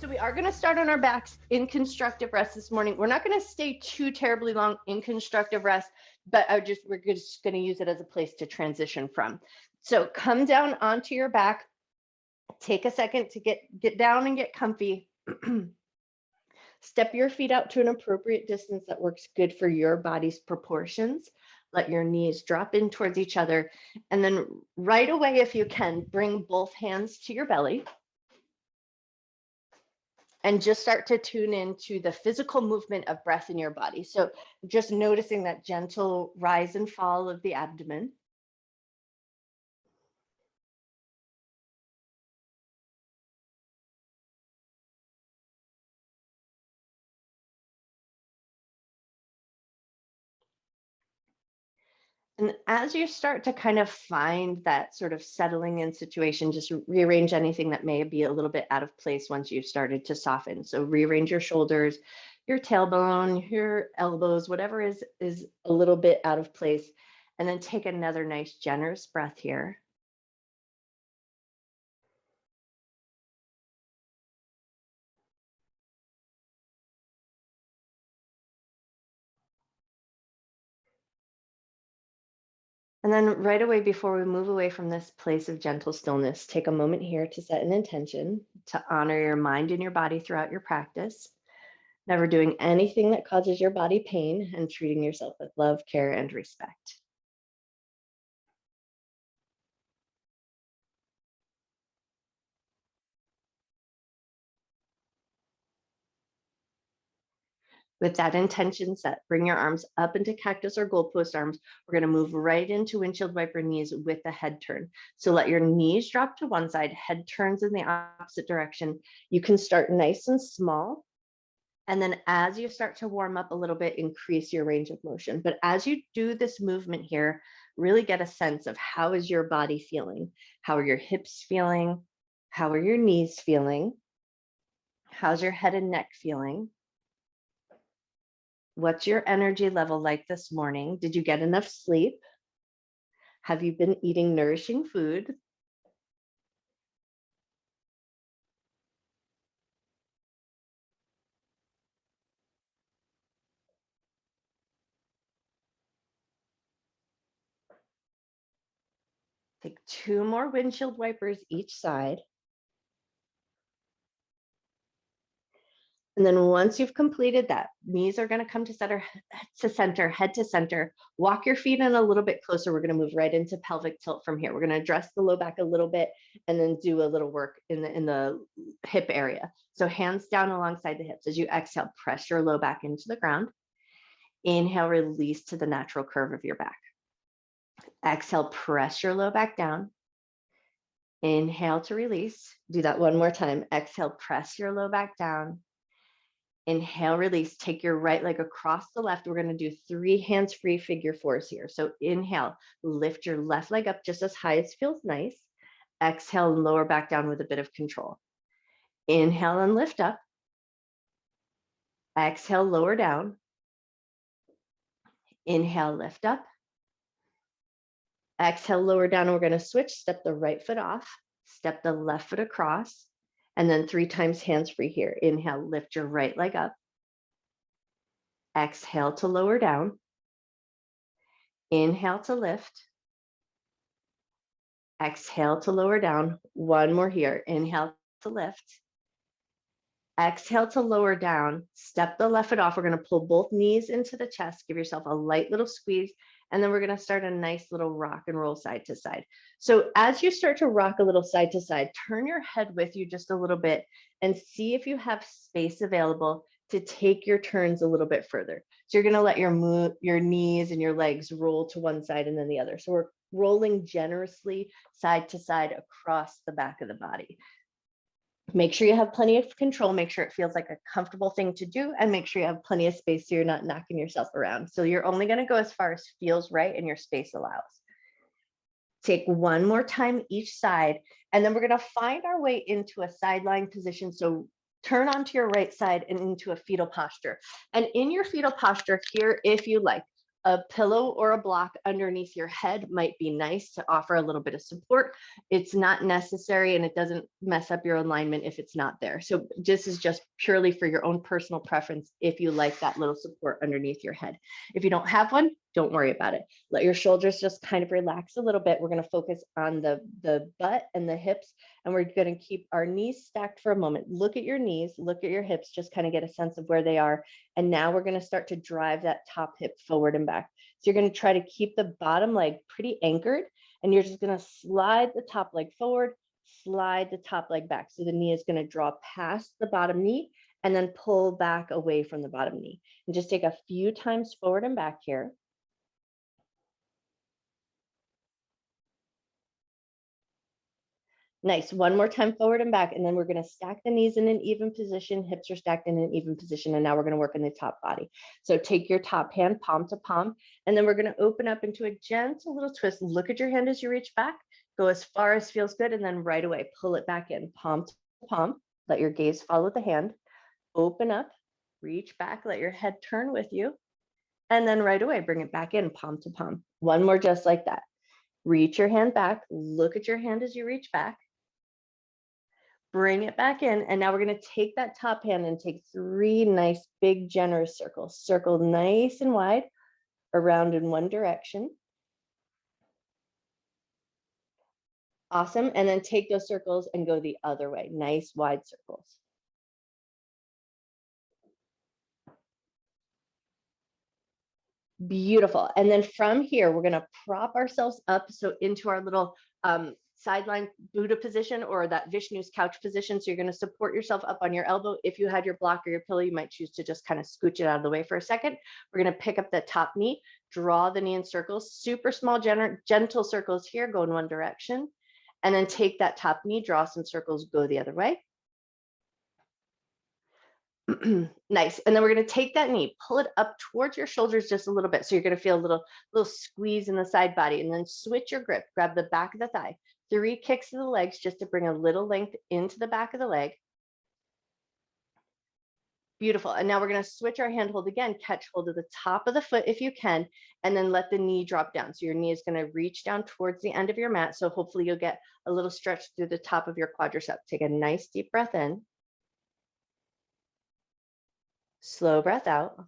So we are going to start on our backs in constructive rest this morning. We're not going to stay too terribly long in constructive rest, but we're just going to use it as a place to transition from. So come down onto your back. Take a second to get down and get comfy. Step your feet out to an appropriate distance that works good for your body's proportions. Let your knees drop in towards each other. And then right away, if you can, bring both hands to your belly. And just start to tune into the physical movement of breath in your body. So just noticing that gentle rise and fall of the abdomen. And as you start to kind of find that sort of settling in situation, just rearrange anything that may be a little bit out of place once you've started to soften. So rearrange your shoulders, your tailbone, your elbows, whatever is a little bit out of place. And then take another nice generous breath here. And then right away, before we move away from this place of gentle stillness, take a moment here to set an intention to honor your mind and your body throughout your practice, never doing anything that causes your body pain, and treating yourself with love, care, and respect. With that intention set, bring your arms up into cactus or goalpost arms. We're going to move right into windshield wiper knees with the head turn. So let your knees drop to one side, head turns in the opposite direction. You can start nice and small. And then as you start to warm up a little bit, increase your range of motion. But as you do this movement here, really get a sense of how is your body feeling? How are your hips feeling? How are your knees feeling? How's your head and neck feeling? What's your energy level like this morning? Did you get enough sleep? Have you been eating nourishing food? Take 2 more windshield wipers each side. And then once you've completed that, knees are going to come to center, head to center. Walk your feet in a little bit closer. We're going to move right into pelvic tilt from here. We're going to address the low back a little bit and then do a little work in the hip area. So hands down alongside the hips. As you exhale, press your low back into the ground. Inhale, release to the natural curve of your back. Exhale, press your low back down. Inhale to release. Do that one more time. Exhale, press your low back down. Inhale, release. Take your right leg across the left. We're going to do 3 hands-free figure 4s here. So inhale, lift your left leg up just as high as feels nice. Exhale, and lower back down with a bit of control. Inhale and lift up. Exhale, lower down. Inhale, lift up. Exhale, lower down. And we're going to switch. Step the right foot off. Step the left foot across. And then 3 times hands-free here. Inhale, lift your right leg up. Exhale to lower down. Inhale to lift. Exhale to lower down. One more here. Inhale to lift. Exhale to lower down. Step the left foot off. We're going to pull both knees into the chest. Give yourself a light little squeeze. And then we're going to start a nice little rock and roll side to side. So as you start to rock a little side to side, turn your head with you just a little bit and see if you have space available to take your turns a little bit further. So you're going to let your knees and your legs roll to one side and then the other. So we're rolling generously side to side across the back of the body. Make sure you have plenty of control. Make sure it feels like a comfortable thing to do, and make sure you have plenty of space so you're not knocking yourself around. So you're only going to go as far as feels right and your space allows. Take one more time each side, and then we're going to find our way into a sideline position. So turn onto your right side and into a fetal posture. And in your fetal posture here, if you like, A pillow or a block underneath your head might be nice to offer a little bit of support. It's not necessary, and it doesn't mess up your alignment if it's not there. So this is just purely for your own personal preference if you like that little support underneath your head. If you don't have one, don't worry about it. Let your shoulders just kind of relax a little bit. We're going to focus on the butt and the hips, and we're going to keep our knees stacked for a moment. Look at your knees, look at your hips, just kind of get a sense of where they are. And now we're going to start to drive that top hip forward and back. So you're going to try to keep the bottom leg pretty anchored, and you're just going to slide the top leg forward, slide the top leg back. So the knee is going to draw past the bottom knee and then pull back away from the bottom knee. And just take a few times forward and back here. Nice. One more time forward and back. And then we're going to stack the knees in an even position. Hips are stacked in an even position. And now we're going to work on the top body. So take your top hand, palm to palm. And then we're going to open up into a gentle little twist. Look at your hand as you reach back. Go as far as feels good. And then right away, pull it back in. Palm to palm. Let your gaze follow the hand. Open up. Reach back. Let your head turn with you. And then right away, bring it back in. Palm to palm. One more just like that. Reach your hand back. Look at your hand as you reach back. Bring it back in. And now we're going to take that top hand and take 3 nice, big, generous circles. Circle nice and wide around in one direction. Awesome. And then take those circles and go the other way. Nice, wide circles. Beautiful. And then from here, we're going to prop ourselves up. So into our little sideline Buddha position, or that Vishnu's couch position. So you're going to support yourself up on your elbow. If you had your block or your pillow, you might choose to just kind of scooch it out of the way for a second. We're going to pick up the top knee, draw the knee in circles, super small, gentle circles here, go in one direction. And then take that top knee, draw some circles, go the other way. Nice. And then we're going to take that knee, pull it up towards your shoulders just a little bit. So you're going to feel a little squeeze in the side body, and then switch your grip. Grab the back of the thigh. 3 kicks of the legs just to bring a little length into the back of the leg. Beautiful. And now we're going to switch our hand hold again. Catch hold of the top of the foot if you can, and then let the knee drop down. So your knee is going to reach down towards the end of your mat. So hopefully you'll get a little stretch through the top of your quadricep. Take a nice deep breath in. Slow breath out.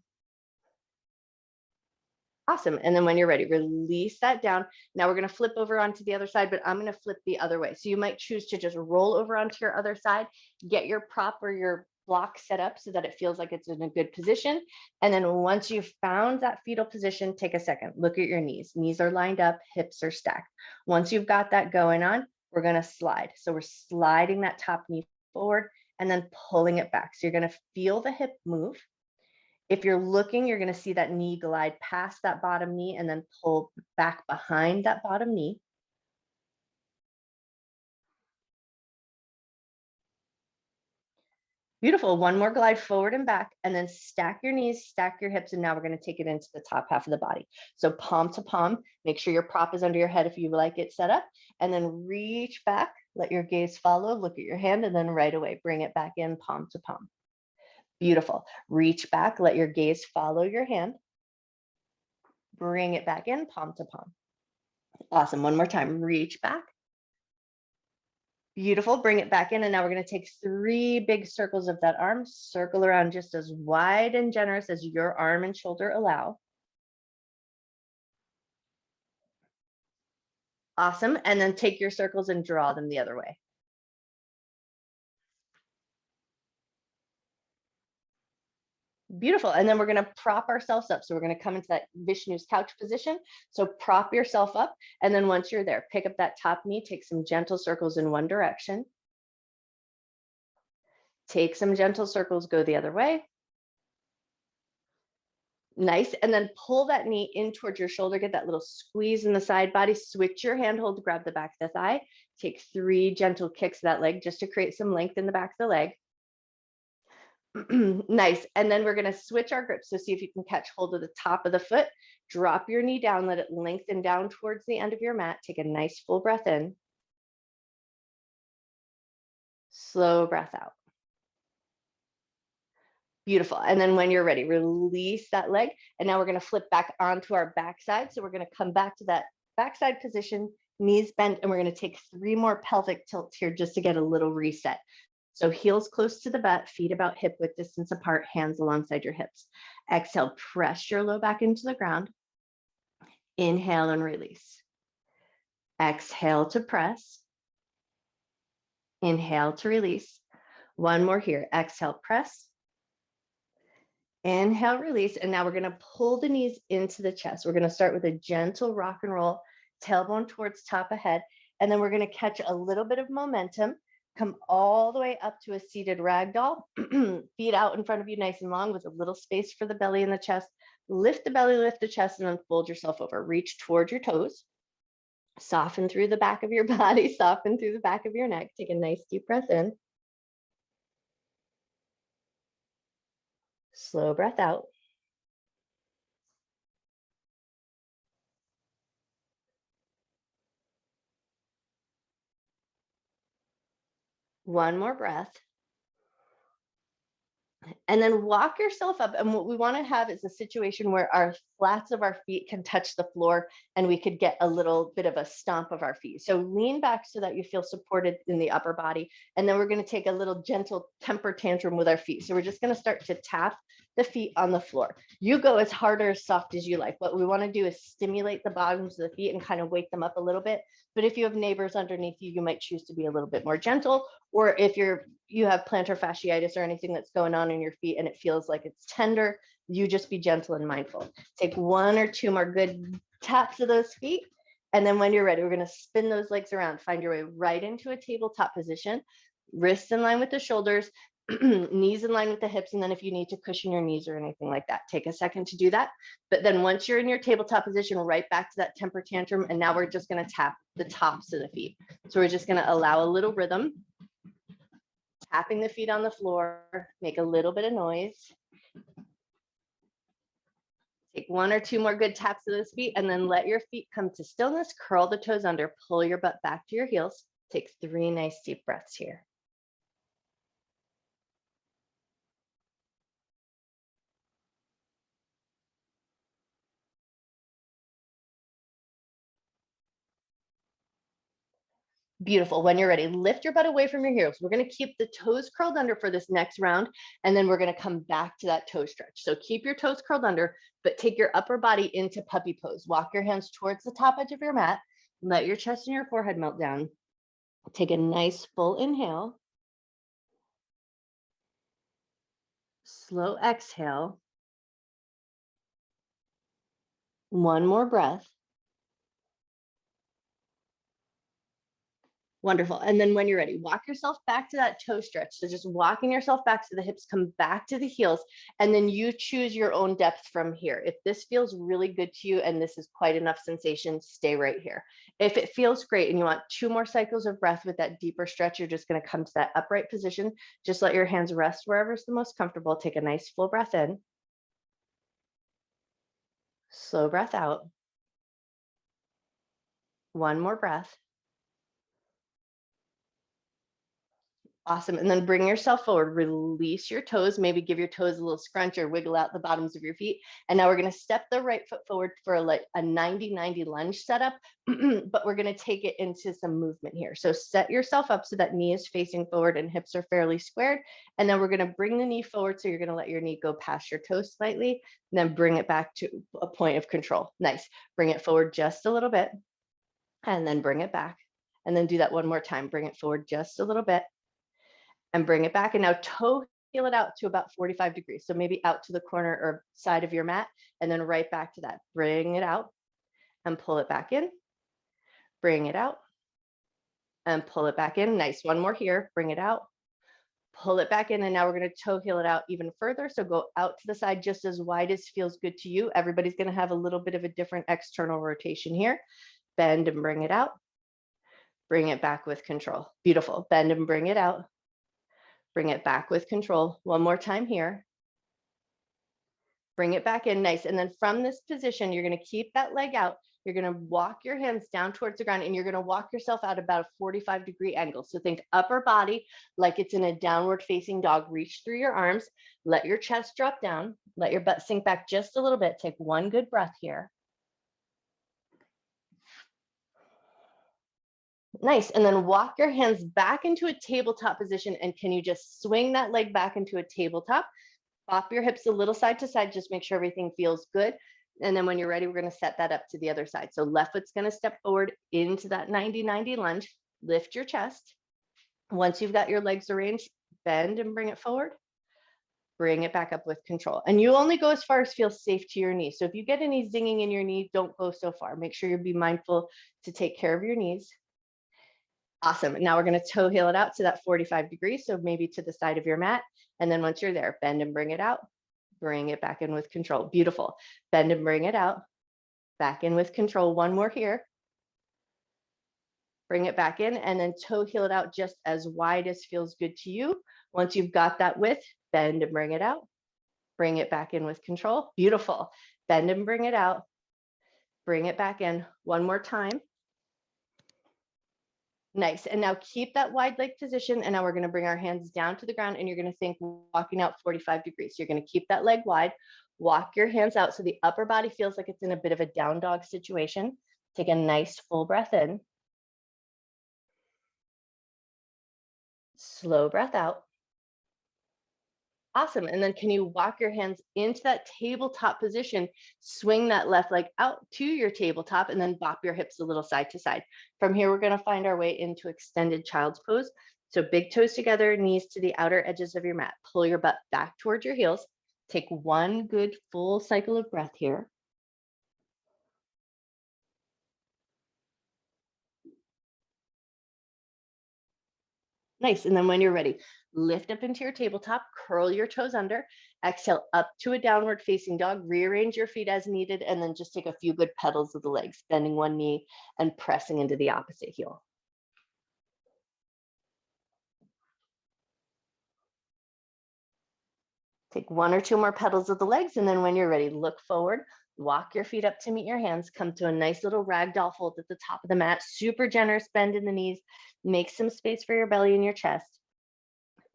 Awesome. And then when you're ready, release that down. Now we're going to flip over onto the other side, but I'm going to flip the other way. So you might choose to just roll over onto your other side, get your prop or your block set up so that it feels like it's in a good position. And then once you've found that fetal position, take a second, look at your knees. Knees are lined up, hips are stacked. Once you've got that going on, we're going to slide. So we're sliding that top knee forward and then pulling it back. So you're going to feel the hip move. If you're looking, you're going to see that knee glide past that bottom knee and then pull back behind that bottom knee. Beautiful. One more glide forward and back, and then stack your knees, stack your hips, and now we're going to take it into the top half of the body. So palm to palm, make sure your prop is under your head if you like it set up, and then reach back, let your gaze follow, look at your hand, and then right away, bring it back in, palm to palm. Beautiful. Reach back, let your gaze follow your hand. Bring it back in, palm to palm. Awesome. One more time. Reach back. Beautiful. Bring it back in. And now we're going to take 3 big circles of that arm. Circle around just as wide and generous as your arm and shoulder allow. Awesome. And then take your circles and draw them the other way. Beautiful. And then we're going to prop ourselves up. So we're going to come into that Vishnu's couch position. So prop yourself up. And then once you're there, pick up that top knee, take some gentle circles in one direction. Take some gentle circles, go the other way. Nice. And then pull that knee in towards your shoulder, get that little squeeze in the side body, switch your hand hold, grab the back of the thigh, take 3 gentle kicks of that leg just to create some length in the back of the leg. Nice. And then we're going to switch our grip. So see if you can catch hold of the top of the foot, drop your knee down, let it lengthen down towards the end of your mat. Take a nice full breath in. Slow breath out. Beautiful. And then when you're ready, release that leg. And now we're going to flip back onto our backside. So we're going to come back to that backside position, knees bent, and we're going to take 3 more pelvic tilts here just to get a little reset. So heels close to the butt, feet about hip width distance apart, hands alongside your hips. Exhale, press your low back into the ground. Inhale and release. Exhale to press. Inhale to release. One more here. Exhale, press. Inhale, release. And now we're going to pull the knees into the chest. We're going to start with a gentle rock and roll, tailbone towards top of head. And then we're going to catch a little bit of momentum, come all the way up to a seated ragdoll, feet out in front of you nice and long with a little space for the belly and the chest. Lift the belly, lift the chest, and then fold yourself over. Reach towards your toes. Soften through the back of your body, soften through the back of your neck. Take a nice deep breath in. Slow breath out. One more breath. And then walk yourself up. And what we want to have is a situation where our flats of our feet can touch the floor and we could get a little bit of a stomp of our feet. So lean back so that you feel supported in the upper body. And then we're going to take a little gentle temper tantrum with our feet. So we're just going to start to tap the feet on the floor. You go as hard or as soft as you like. What we want to do is stimulate the bottoms of the feet and kind of wake them up a little bit. But if you have neighbors underneath you, you might choose to be a little bit more gentle. Or if you have plantar fasciitis or anything that's going on in your feet and it feels like it's tender, you just be gentle and mindful. Take 1 or 2 more good taps of those feet. And then when you're ready, we're going to spin those legs around. Find your way right into a tabletop position, wrists in line with the shoulders, knees in line with the hips. And then if you need to cushion your knees or anything like that, take a second to do that. But then once you're in your tabletop position, right back to that temper tantrum. And now we're just going to tap the tops of the feet. So we're just going to allow a little rhythm. Tapping the feet on the floor, make a little bit of noise. Take 1 or 2 more good taps of those feet and then let your feet come to stillness, curl the toes under, pull your butt back to your heels. Take 3 nice deep breaths here. Beautiful. When you're ready, lift your butt away from your heels. We're going to keep the toes curled under for this next round, and then we're going to come back to that toe stretch. So keep your toes curled under, but take your upper body into puppy pose. Walk your hands towards the top edge of your mat. Let your chest and your forehead melt down. Take a nice full inhale. Slow exhale. 1 more breath. Wonderful. And then when you're ready, walk yourself back to that toe stretch. So just walking yourself back so the hips come back to the heels, and then you choose your own depth from here. If this feels really good to you and this is quite enough sensation, stay right here. If it feels great and you want 2 more cycles of breath with that deeper stretch, you're just going to come to that upright position. Just let your hands rest wherever's the most comfortable. Take a nice full breath in. Slow breath out. 1 more breath. Awesome. And then bring yourself forward, release your toes, maybe give your toes a little scrunch or wiggle out the bottoms of your feet. And now we're going to step the right foot forward for a 90-90 lunge setup, but we're going to take it into some movement here. So set yourself up so that knee is facing forward and hips are fairly squared. And then we're going to bring the knee forward. So you're going to let your knee go past your toes slightly, and then bring it back to a point of control. Nice. Bring it forward just a little bit, and then bring it back. And then do that 1 more time. Bring it forward just a little bit, and bring it back. And now toe heel it out to about 45 degrees. So maybe out to the corner or side of your mat, and then right back to that. Bring it out and pull it back in. Bring it out and pull it back in. Nice. 1 more here. Bring it out, pull it back in. And now we're going to toe heel it out even further. So go out to the side just as wide as feels good to you. Everybody's going to have a little bit of a different external rotation here. Bend and bring it out. Bring it back with control. Beautiful. Bend and bring it out. Bring it back with control. 1 more time here. Bring it back in. Nice. And then from this position, you're going to keep that leg out, You're going to walk your hands down towards the ground, and you're going to walk yourself out about a 45-degree angle. So think upper body like it's in a downward facing dog. Reach through your arms, let your chest drop down, let your butt sink back just a little bit. Take one good breath here. Nice. And then walk your hands back into a tabletop position. And can you just swing that leg back into a tabletop? Pop your hips a little side to side. Just make sure everything feels good. And then when you're ready, we're going to set that up to the other side. So left foot's going to step forward into that 90-90 lunge. Lift your chest. Once you've got your legs arranged, bend and bring it forward. Bring it back up with control. And you only go as far as feels safe to your knees. So if you get any zinging in your knee, don't go so far. Make sure you be mindful to take care of your knees. Awesome. Now we're going to toe heel it out to that 45 degrees. So maybe to the side of your mat. And then once you're there, bend and bring it out. Bring it back in with control. Beautiful. Bend and bring it out. Back in with control. One more here. Bring it back in and then toe heel it out just as wide as feels good to you. Once you've got that width, bend and bring it out. Bring it back in with control. Beautiful. Bend and bring it out. Bring it back in one more time. Nice. And now keep that wide leg position. And now we're going to bring our hands down to the ground, and you're going to think walking out 45 degrees. You're going to keep that leg wide, walk your hands out so the upper body feels like it's in a bit of a down dog situation. Take a nice full breath in. Slow breath out. Awesome. And then can you walk your hands into that tabletop position, swing that left leg out to your tabletop, and then bop your hips a little side to side. From here, we're going to find our way into extended child's pose. So big toes together, knees to the outer edges of your mat. Pull your butt back towards your heels. Take one good full cycle of breath here. Nice. And then when you're ready, lift up into your tabletop, curl your toes under, exhale up to a downward facing dog, rearrange your feet as needed, and then just take a few good pedals of the legs, bending one knee and pressing into the opposite heel. Take one or two more pedals of the legs, and then when you're ready, look forward, walk your feet up to meet your hands, come to a nice little ragdoll fold at the top of the mat, super generous bend in the knees, make some space for your belly and your chest.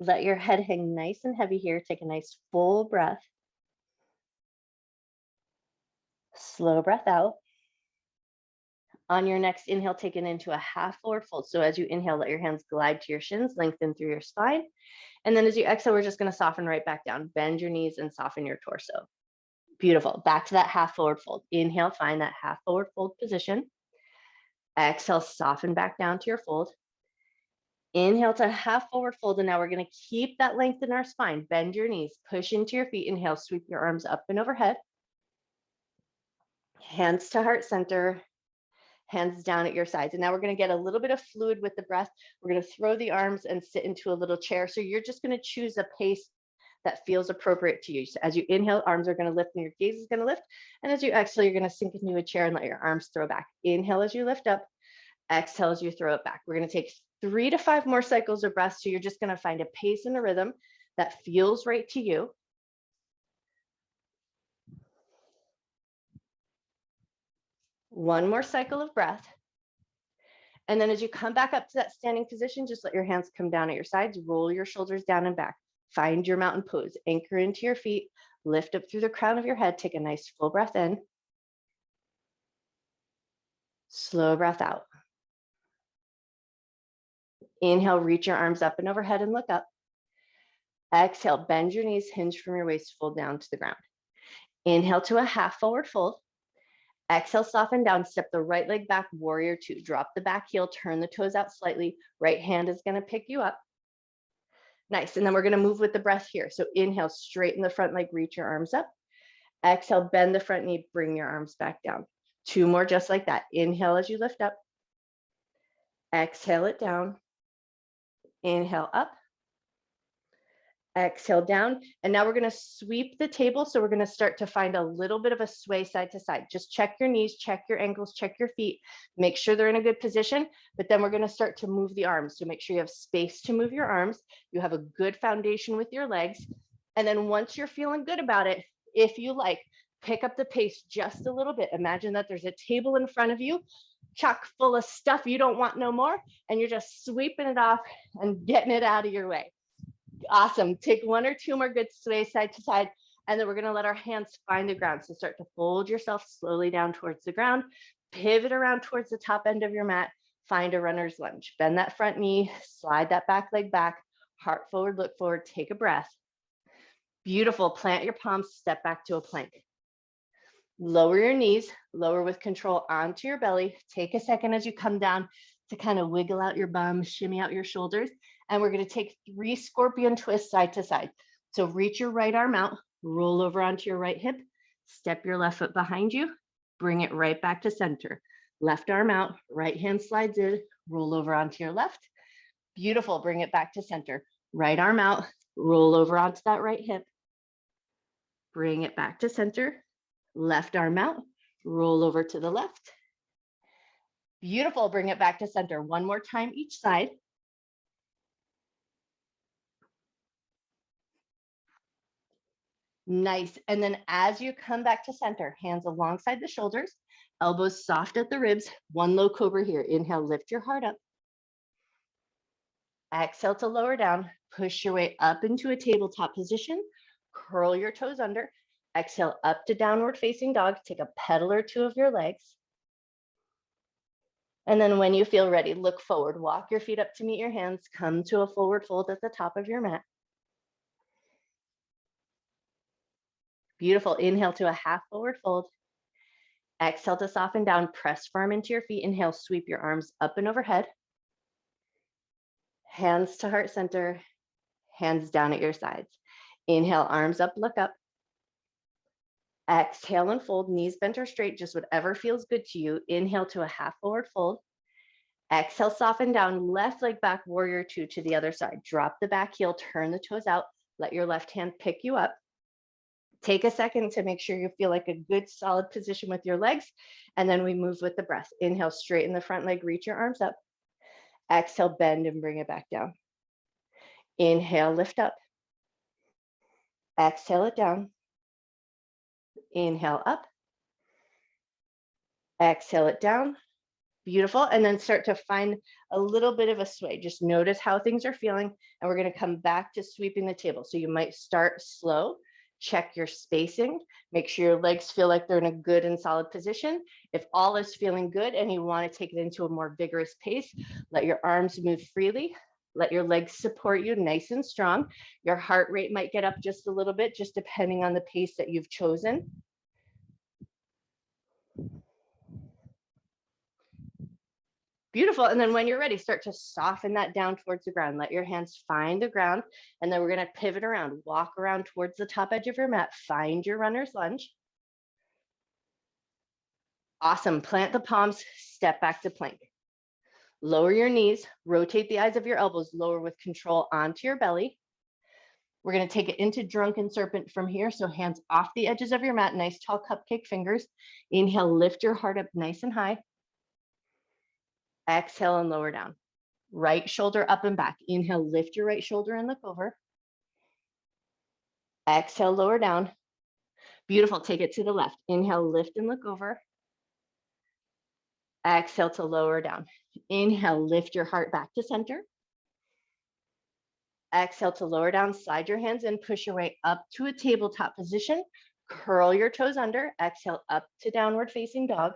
Let your head hang nice and heavy here. Take a nice full breath. Slow breath out. On your next inhale, take it into a half forward fold. So as you inhale, let your hands glide to your shins, lengthen through your spine. And then as you exhale, we're just going to soften right back down. Bend your knees and soften your torso. Beautiful. Back to that half forward fold. Inhale, find that half forward fold position. Exhale, soften back down to your fold. Inhale to half forward fold, and now we're going to keep that length in our spine. Bend your knees, push into your feet. Inhale, sweep your arms up and overhead. Hands to heart center, hands down at your sides. And now we're going to get a little bit of fluid with the breath. We're going to throw the arms and sit into a little chair. So you're just going to choose a pace that feels appropriate to you. So as you inhale, arms are going to lift and your gaze is going to lift. And as you exhale, you're going to sink into a chair and let your arms throw back. Inhale as you lift up. Exhale as you throw it back. We're going to take 3 to 5 more cycles of breath. So you're just going to find a pace and a rhythm that feels right to you. One more cycle of breath. And then as you come back up to that standing position, just let your hands come down at your sides, roll your shoulders down and back. Find your mountain pose, anchor into your feet, lift up through the crown of your head, take a nice full breath in. Slow breath out. Inhale, reach your arms up and overhead and look up. Exhale, bend your knees, hinge from your waist, fold down to the ground. Inhale to a half forward fold. Exhale, soften down, step the right leg back, warrior 2. Drop the back heel, turn the toes out slightly. Right hand is going to pick you up. Nice. And then we're going to move with the breath here. So inhale, straighten the front leg, reach your arms up. Exhale, bend the front knee, bring your arms back down. 2 more just like that. Inhale as you lift up. Exhale it down. Inhale up. Exhale down. And now we're going to sweep the table. So we're going to start to find a little bit of a sway side to side. Just check your knees, check your ankles, check your feet. Make sure they're in a good position. But then we're going to start to move the arms. So make sure you have space to move your arms. You have a good foundation with your legs. And then once you're feeling good about it, if you like, Pick up the pace just a little bit. Imagine that there's a table in front of you, chock full of stuff you don't want no more, and you're just sweeping it off and getting it out of your way. Awesome. Take one or two more good sways side to side, and then we're going to let our hands find the ground. So start to fold yourself slowly down towards the ground, pivot around towards the top end of your mat, find a runner's lunge. Bend that front knee, slide that back leg back, heart forward, look forward, take a breath. Beautiful. Plant your palms, step back to a plank. Lower your knees, lower with control onto your belly. Take a second as you come down to kind of wiggle out your bum, shimmy out your shoulders. And we're going to take 3 scorpion twists side to side. So reach your right arm out, roll over onto your right hip, step your left foot behind you, bring it right back to center. Left arm out, right hand slides in, roll over onto your left. Beautiful, bring it back to center. Right arm out, roll over onto that right hip, bring it back to center. Left arm out, roll over to the left. Beautiful, bring it back to center. One more time each side. Nice, and then as you come back to center, hands alongside the shoulders, elbows soft at the ribs, one low cobra here. Inhale, lift your heart up. Exhale to lower down, push your way up into a tabletop position, curl your toes under. Exhale up to downward facing dog. Take a pedal or two of your legs. And then when you feel ready, look forward. Walk your feet up to meet your hands. Come to a forward fold at the top of your mat. Beautiful. Inhale to a half forward fold. Exhale to soften down. Press firm into your feet. Inhale, sweep your arms up and overhead. Hands to heart center. Hands down at your sides. Inhale, arms up, look up. Exhale and fold, knees bent or straight, just whatever feels good to you. Inhale to a half forward fold. Exhale, soften down, left leg back, warrior 2 to the other side. Drop the back heel, turn the toes out, let your left hand pick you up. Take a second to make sure you feel like a good solid position with your legs. And then we move with the breath. Inhale, straighten the front leg, reach your arms up. Exhale, bend and bring it back down. Inhale, lift up. Exhale it down. Inhale up. Exhale it down. Beautiful. And then start to find a little bit of a sway. Just notice how things are feeling. And we're going to come back to sweeping the table. So you might start slow, check your spacing, make sure your legs feel like they're in a good and solid position. If all is feeling good and you want to take it into a more vigorous pace, let your arms move freely. Let your legs support you nice and strong. Your heart rate might get up just a little bit, just depending on the pace that you've chosen. Beautiful. And then when you're ready, start to soften that down towards the ground. Let your hands find the ground. And then we're going to pivot around, walk around towards the top edge of your mat. Find your runner's lunge. Awesome. Plant the palms, step back to plank. Lower your knees, rotate the eyes of your elbows, lower with control onto your belly. We're going to take it into Drunken Serpent from here. So hands off the edges of your mat, nice tall cupcake fingers. Inhale, lift your heart up nice and high. Exhale and lower down. Right shoulder up and back. Inhale, lift your right shoulder and look over. Exhale, lower down. Beautiful. Take it to the left. Inhale, lift and look over. Exhale to lower down. Inhale, lift your heart back to center. Exhale to lower down, slide your hands in, push your way up to a tabletop position. Curl your toes under. Exhale up to downward facing dog.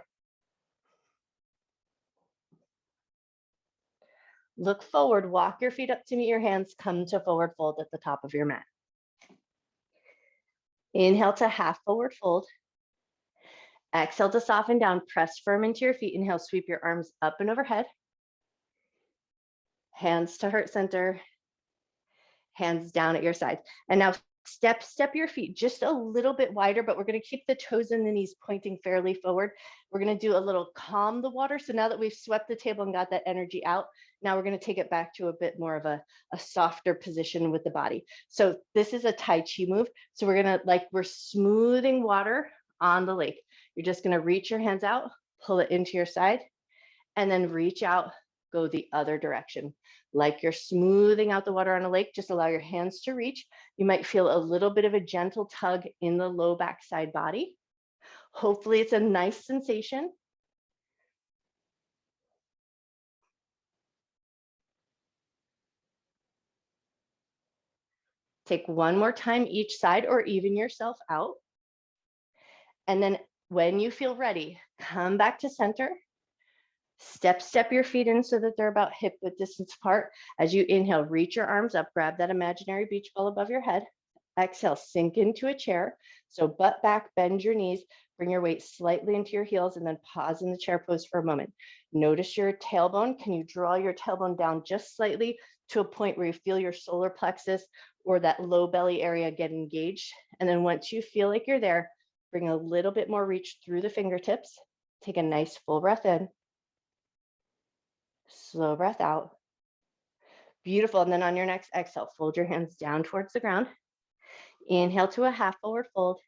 Look forward, walk your feet up to meet your hands, come to forward fold at the top of your mat. Inhale to half forward fold. Exhale to soften down, press firm into your feet. Inhale, sweep your arms up and overhead. Hands to heart center, hands down at your sides. And now step your feet just a little bit wider, but we're going to keep the toes and the knees pointing fairly forward. We're going to do a little calm the water. So now that we've swept the table and got that energy out, now we're going to take it back to a bit more of a softer position with the body. So this is a Tai Chi move. So we're going to, we're smoothing water on the lake. You're just going to reach your hands out, pull it into your side, and then reach out, go the other direction. Like you're smoothing out the water on a lake, just allow your hands to reach. You might feel a little bit of a gentle tug in the low back side body. Hopefully it's a nice sensation. Take one more time each side or even yourself out. And then when you feel ready, come back to center. Step your feet in so that they're about hip width distance apart. As you inhale, reach your arms up, grab that imaginary beach ball above your head. Exhale, sink into a chair. So butt back, bend your knees, bring your weight slightly into your heels, and then pause in the chair pose for a moment. Notice your tailbone. Can you draw your tailbone down just slightly to a point where you feel your solar plexus or that low belly area get engaged? And then once you feel like you're there, bring a little bit more reach through the fingertips. Take a nice full breath in. Slow breath out. Beautiful. And then on your next exhale, fold your hands down towards the ground. Inhale to a half forward fold.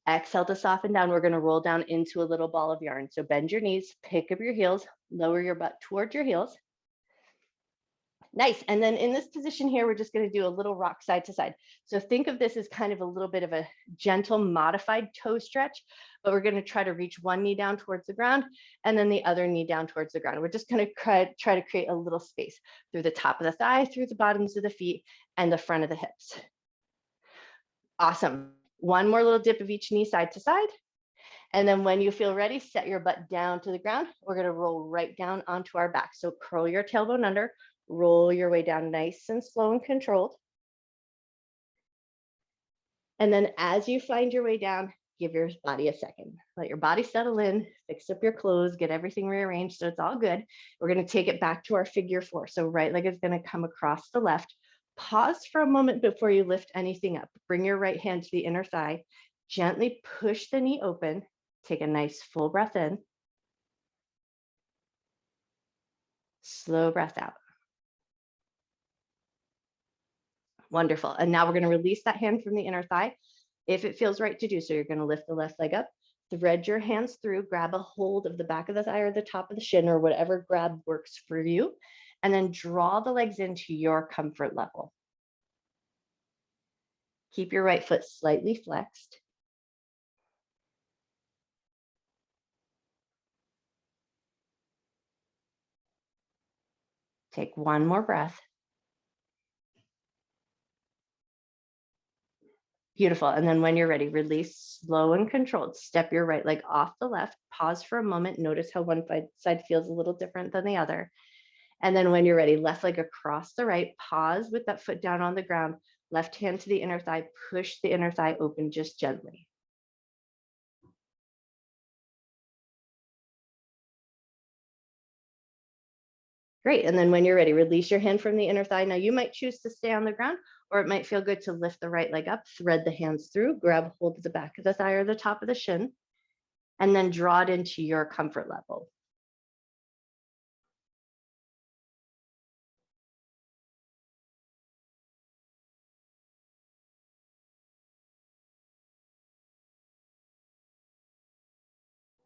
Exhale to soften down. We're going to roll down into a little ball of yarn. So bend your knees, pick up your heels, lower your butt towards your heels. Nice. And then in this position here, we're just going to do a little rock side to side. So think of this as kind of a little bit of a gentle modified toe stretch, but we're going to try to reach one knee down towards the ground and then the other knee down towards the ground. We're just going to try to create a little space through the top of the thigh, through the bottoms of the feet, and the front of the hips. Awesome. One more little dip of each knee side to side. And then when you feel ready, set your butt down to the ground. We're going to roll right down onto our back. So curl your tailbone under. Roll your way down nice and slow and controlled. And then as you find your way down, give your body a second. Let your body settle in, fix up your clothes, get everything rearranged so it's all good. We're going to take it back to our figure four. So right leg is going to come across the left. Pause for a moment before you lift anything up. Bring your right hand to the inner thigh. Gently push the knee open. Take a nice full breath in. Slow breath out. Wonderful. And now we're going to release that hand from the inner thigh. If it feels right to do so, you're going to lift the left leg up, thread your hands through, grab a hold of the back of the thigh or the top of the shin or whatever grab works for you, and then draw the legs into your comfort level. Keep your right foot slightly flexed. Take one more breath. Beautiful. And then when you're ready, release slow and controlled. Step your right leg off the left. Pause for a moment. Notice how one side feels a little different than the other. And then when you're ready, left leg across the right. Pause with that foot down on the ground. Left hand to the inner thigh. Push the inner thigh open just gently. Great. And then when you're ready, release your hand from the inner thigh. Now you might choose to stay on the ground, or it might feel good to lift the right leg up, thread the hands through, grab hold of the back of the thigh or the top of the shin, and then draw it into your comfort level.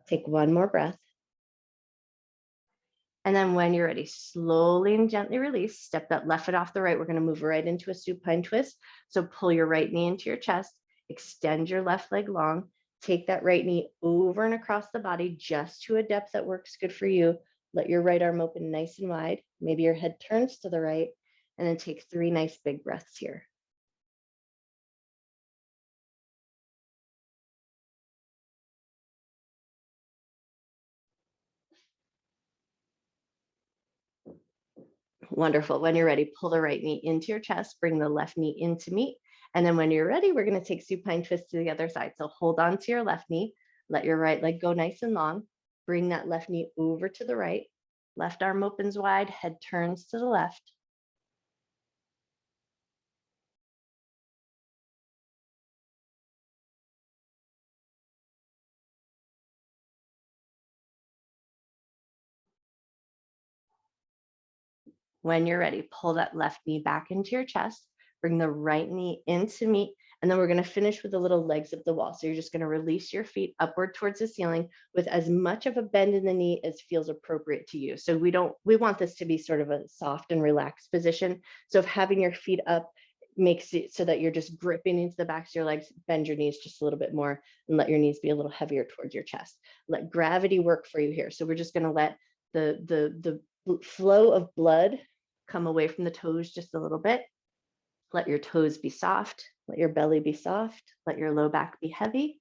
Take one more breath. And then when you're ready, slowly and gently release, step that left foot off the right. We're going to move right into a supine twist. So pull your right knee into your chest, extend your left leg long, take that right knee over and across the body just to a depth that works good for you. Let your right arm open nice and wide. Maybe your head turns to the right, and then take 3 nice big breaths here. Wonderful. When you're ready, pull the right knee into your chest, bring the left knee into meet. And then when you're ready, we're going to take supine twist to the other side. So hold on to your left knee, let your right leg go nice and long, bring that left knee over to the right, left arm opens wide, head turns to the left. When you're ready, pull that left knee back into your chest, bring the right knee into meet, and then we're going to finish with the little legs of the wall. So you're just going to release your feet upward towards the ceiling with as much of a bend in the knee as feels appropriate to you. So we want this to be sort of a soft and relaxed position. So if having your feet up makes it so that you're just gripping into the backs of your legs. Bend your knees just a little bit more and let your knees be a little heavier towards your chest. Let gravity work for you here. So we're just going to let the flow of blood come away from the toes just a little bit. Let your toes be soft. Let your belly be soft. Let your low back be heavy.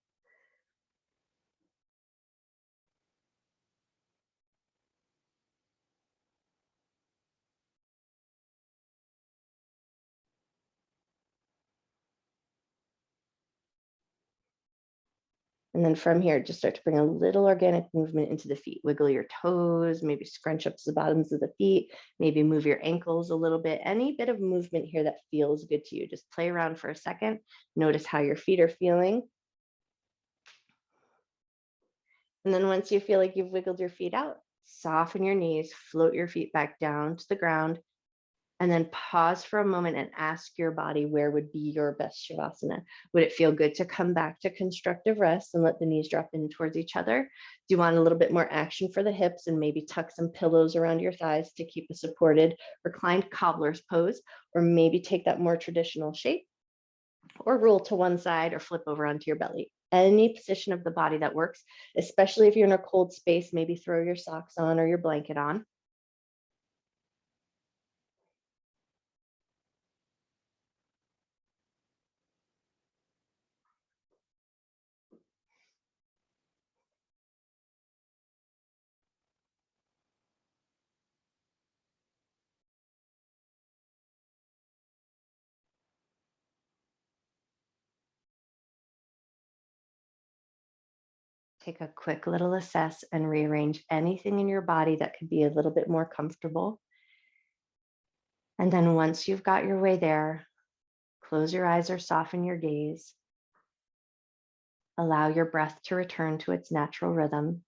And then from here, just start to bring a little organic movement into the feet. Wiggle your toes, maybe scrunch up the bottoms of the feet, maybe move your ankles a little bit. Any bit of movement here that feels good to you. Just play around for a second. Notice how your feet are feeling. And then once you feel like you've wiggled your feet out, soften your knees, float your feet back down to the ground, and then pause for a moment and ask your body where would be your best Shavasana. Would it feel good to come back to constructive rest and let the knees drop in towards each other? Do you want a little bit more action for the hips and maybe tuck some pillows around your thighs to keep a supported reclined cobbler's pose, or maybe take that more traditional shape, or roll to one side or flip over onto your belly? Any position of the body that works, especially if you're in a cold space, maybe throw your socks on or your blanket on. Take a quick little assess and rearrange anything in your body that could be a little bit more comfortable. And then once you've got your way there, close your eyes or soften your gaze. Allow your breath to return to its natural rhythm.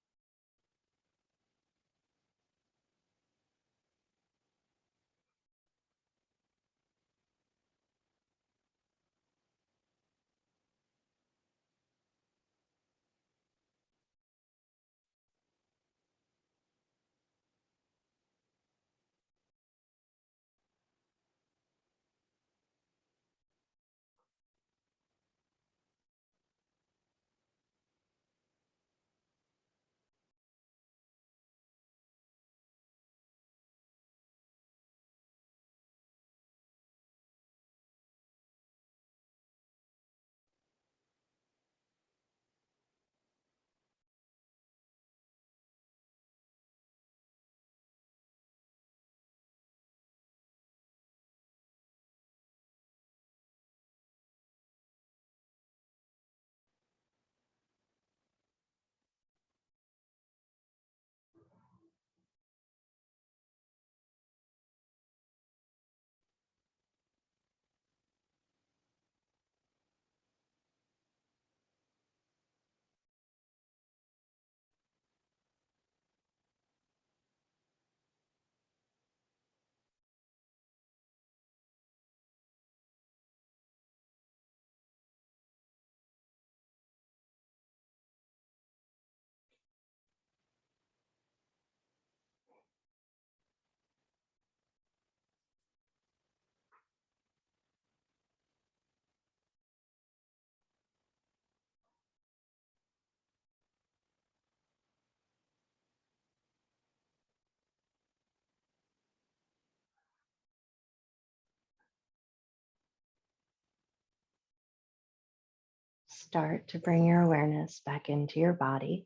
Start to bring your awareness back into your body.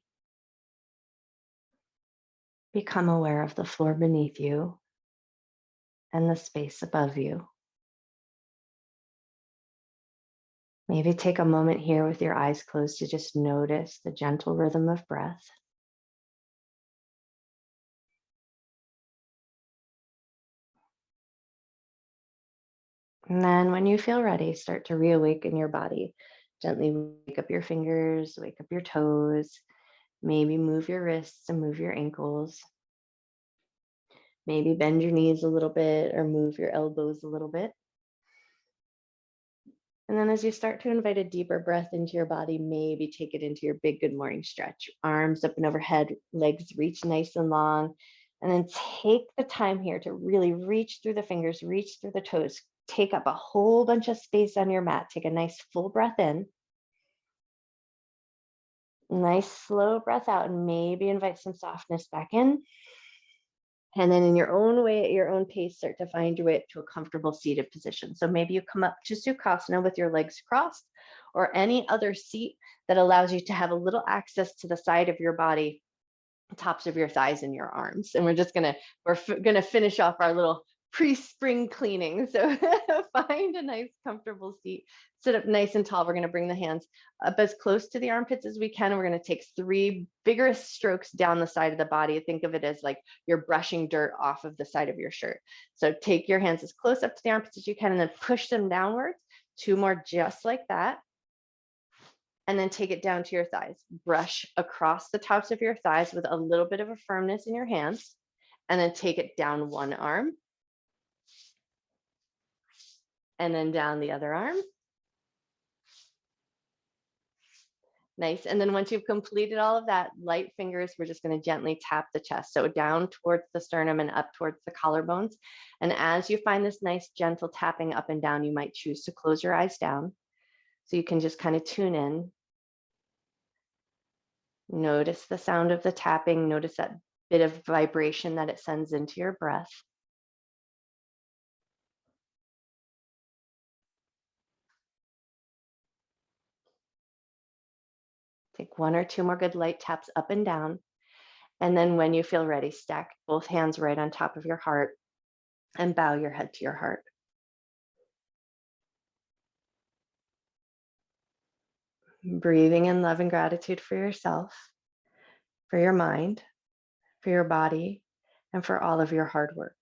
Become aware of the floor beneath you and the space above you. Maybe take a moment here with your eyes closed to just notice the gentle rhythm of breath. And then when you feel ready, start to reawaken your body. Gently wake up your fingers, wake up your toes, maybe move your wrists and move your ankles. Maybe bend your knees a little bit or move your elbows a little bit. And then as you start to invite a deeper breath into your body, maybe take it into your big good morning stretch. Arms up and overhead, legs reach nice and long. And then take the time here to really reach through the fingers, reach through the toes. take up a whole bunch of space on your mat. Take a nice full breath in. Nice slow breath out, and maybe invite some softness back in. And then in your own way, at your own pace, start to find your way up to a comfortable seated position. So maybe you come up to Sukhasana with your legs crossed, or any other seat that allows you to have a little access to the side of your body, tops of your thighs and your arms. And we're gonna finish off our little pre-spring cleaning. So find a nice comfortable seat, sit up nice and tall. We're gonna bring the hands up as close to the armpits as we can. And we're gonna take 3 vigorous strokes down the side of the body. Think of it as like you're brushing dirt off of the side of your shirt. So take your hands as close up to the armpits as you can, and then push them downwards. 2 more just like that. And then take it down to your thighs. Brush across the tops of your thighs with a little bit of a firmness in your hands. And then take it down one arm. And then down the other arm. Nice. And then once you've completed all of that, light fingers, we're just going to gently tap the chest. So down towards the sternum and up towards the collarbones. And as you find this nice gentle tapping up and down, you might choose to close your eyes down. So you can just kind of tune in. Notice the sound of the tapping. Notice that bit of vibration that it sends into your breath. Take 1 or 2 more good light taps up and down. And then when you feel ready, stack both hands right on top of your heart and bow your head to your heart. Breathing in love and gratitude for yourself, for your mind, for your body, and for all of your hard work.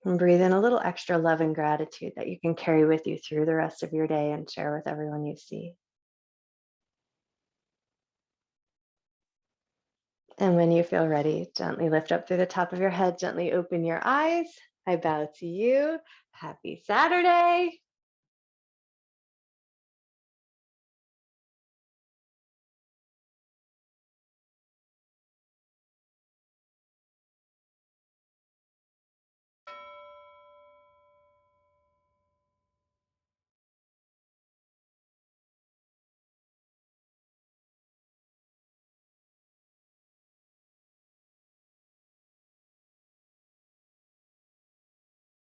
And breathe in a little extra love and gratitude that you can carry with you through the rest of your day and share with everyone you see. And when you feel ready, gently lift up through the top of your head, gently open your eyes. I bow to you. Happy Saturday.